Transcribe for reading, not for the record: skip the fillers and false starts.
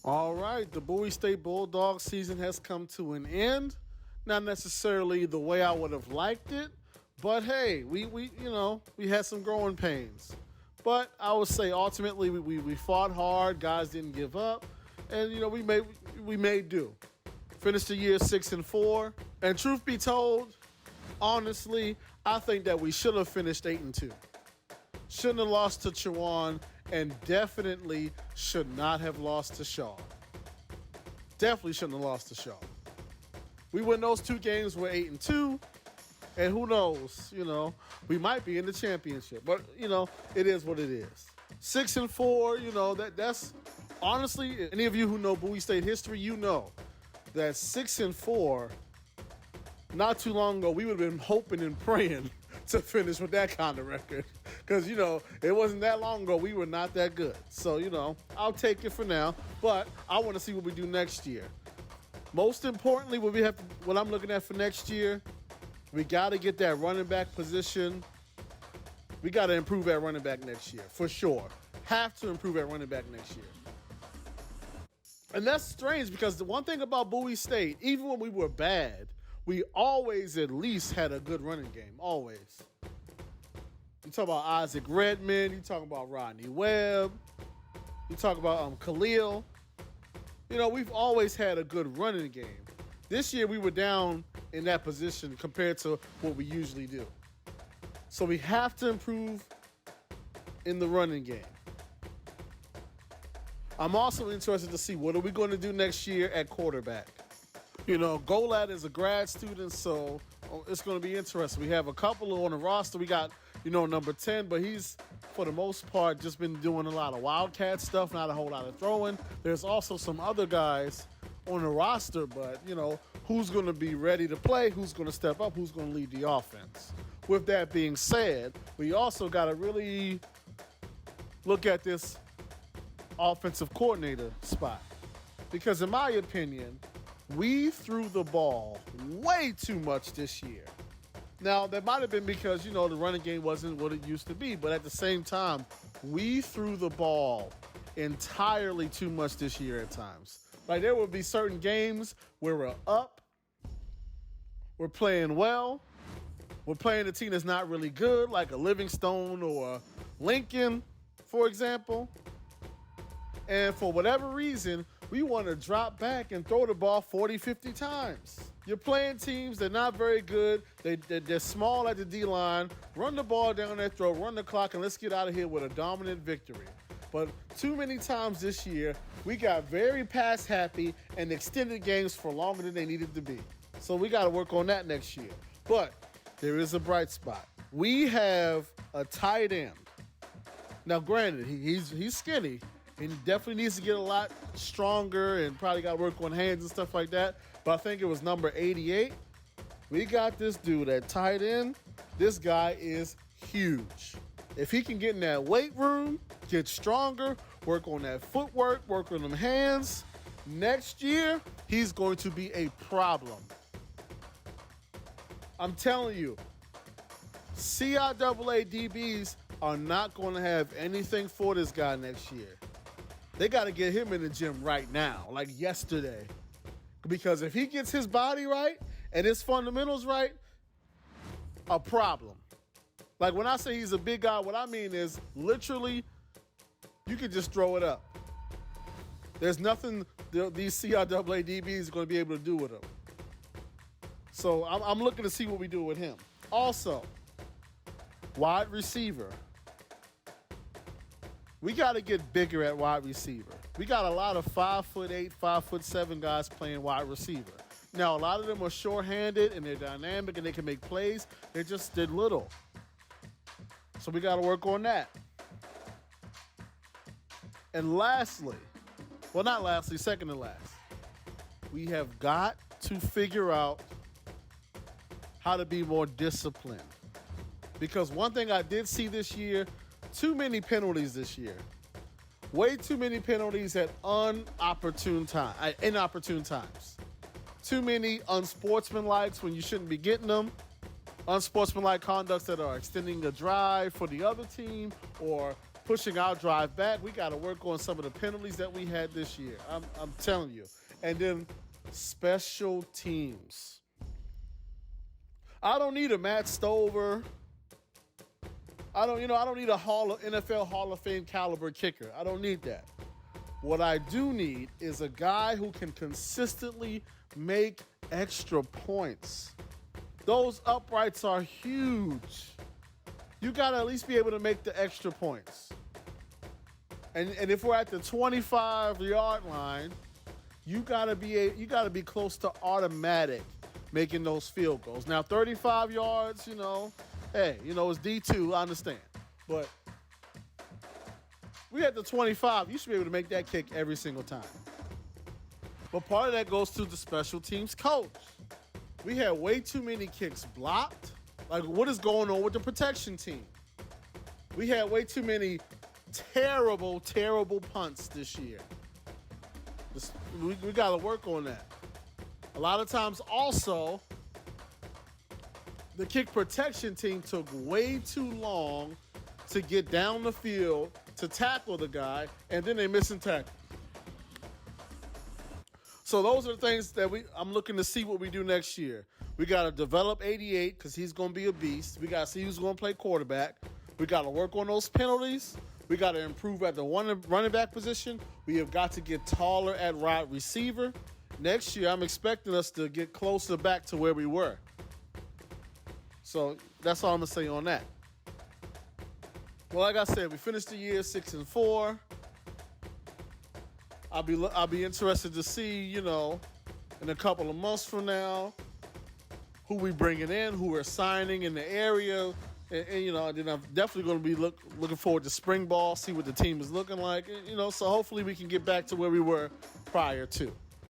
All right, the Bowie State Bulldogs season has come to an end. Not necessarily the way I would have liked it, but hey, we had some growing pains. But I would say ultimately we fought hard. Guys didn't give up, and we made do. Finished the year 6-4, and truth be told, honestly, I think that we should have finished 8-2. Shouldn't have lost to Chowan, and definitely should not have lost to Shaw. Definitely shouldn't have lost to Shaw. We win those two games, we're 8-2, and who knows, we might be in the championship. But, it is what it is. 6-4, that's honestly, any of you who know Bowie State history, you know that 6-4, not too long ago, we would have been hoping and praying to finish with that kind of record. Because, it wasn't that long ago. We were not that good. So, I'll take it for now. But I want to see what we do next year. Most importantly, what I'm looking at for next year, we got to get that running back position. We got to improve at running back next year, for sure. Have to improve at running back next year. And that's strange because the one thing about Bowie State, even when we were bad, we always at least had a good running game. Always. You talk about Isaac Redmond. You talk about Rodney Webb. You talk about Khalil. We've always had a good running game. This year we were down in that position compared to what we usually do. So we have to improve in the running game. I'm also interested to see what are we going to do next year at quarterback. Golad is a grad student, so it's going to be interesting. We have a couple on the roster. We got, number 10, but he's, for the most part, just been doing a lot of Wildcat stuff, not a whole lot of throwing. There's also some other guys on the roster, but, who's going to be ready to play, who's going to step up, who's going to lead the offense. With that being said, we also got to really look at this offensive coordinator spot. Because in my opinion, we threw the ball way too much this year. Now, that might have been because, the running game wasn't what it used to be. But at the same time, we threw the ball entirely too much this year at times. Like, there would be certain games where we're up, we're playing well, we're playing a team that's not really good, like a Livingstone or a Lincoln, for example. And for whatever reason, we want to drop back and throw the ball 40, 50 times. You're playing teams, they're not very good. They're small at the D-line. Run the ball down their throat, run the clock, and let's get out of here with a dominant victory. But too many times this year, we got very pass happy and extended games for longer than they needed to be. So we got to work on that next year. But there is a bright spot. We have a tight end. Now, granted, he's skinny. He definitely needs to get a lot stronger and probably got to work on hands and stuff like that. But I think it was number 88. We got this dude at tight end. This guy is huge. If he can get in that weight room, get stronger, work on that footwork, work on them hands, next year, he's going to be a problem. I'm telling you, CIAA DBs are not going to have anything for this guy next year. They got to get him in the gym right now, like yesterday. Because if he gets his body right and his fundamentals right, a problem. Like when I say he's a big guy, what I mean is literally you can just throw it up. There's nothing these CIAA DBs are going to be able to do with him. So I'm looking to see what we do with him. Also, wide receiver. We got to get bigger at wide receiver. We got a lot of 5'8", 5'7" guys playing wide receiver. Now, a lot of them are short-handed and they're dynamic and they can make plays. They're little. So we got to work on that. And lastly, well, not lastly, second to last, we have got to figure out how to be more disciplined. Because one thing I did see this year, too many penalties this year. Way too many penalties at inopportune times. Too many unsportsmanlikes when you shouldn't be getting them. Unsportsmanlike conducts that are extending the drive for the other team or pushing our drive back. We got to work on some of the penalties that we had this year. I'm telling you. And then special teams. I don't need a Matt Stover. I don't need a NFL Hall of Fame caliber kicker. I don't need that. What I do need is a guy who can consistently make extra points. Those uprights are huge. You got to at least be able to make the extra points. And if we're at the 25-yard line, you got to be close to automatic making those field goals. Now 35 yards, hey, it's D2, I understand. But we at the 25, you should be able to make that kick every single time. But part of that goes to the special teams coach. We had way too many kicks blocked. Like, what is going on with the protection team? We had way too many terrible, terrible punts this year. We got to work on that. A lot of times also, the kick protection team took way too long to get down the field to tackle the guy, and then they missing tackle. So those are the things that I'm looking to see what we do next year. We got to develop 88 because he's going to be a beast. We got to see who's going to play quarterback. We got to work on those penalties. We got to improve at the running back position. We have got to get taller at wide receiver. Next year, I'm expecting us to get closer back to where we were. So that's all I'm going to say on that. Well, like I said, we finished the year 6-4. I'll be interested to see, in a couple of months from now, who we bringing in, who we're signing in the area, and then I'm definitely going to be looking forward to spring ball, see what the team is looking like, so hopefully we can get back to where we were prior to.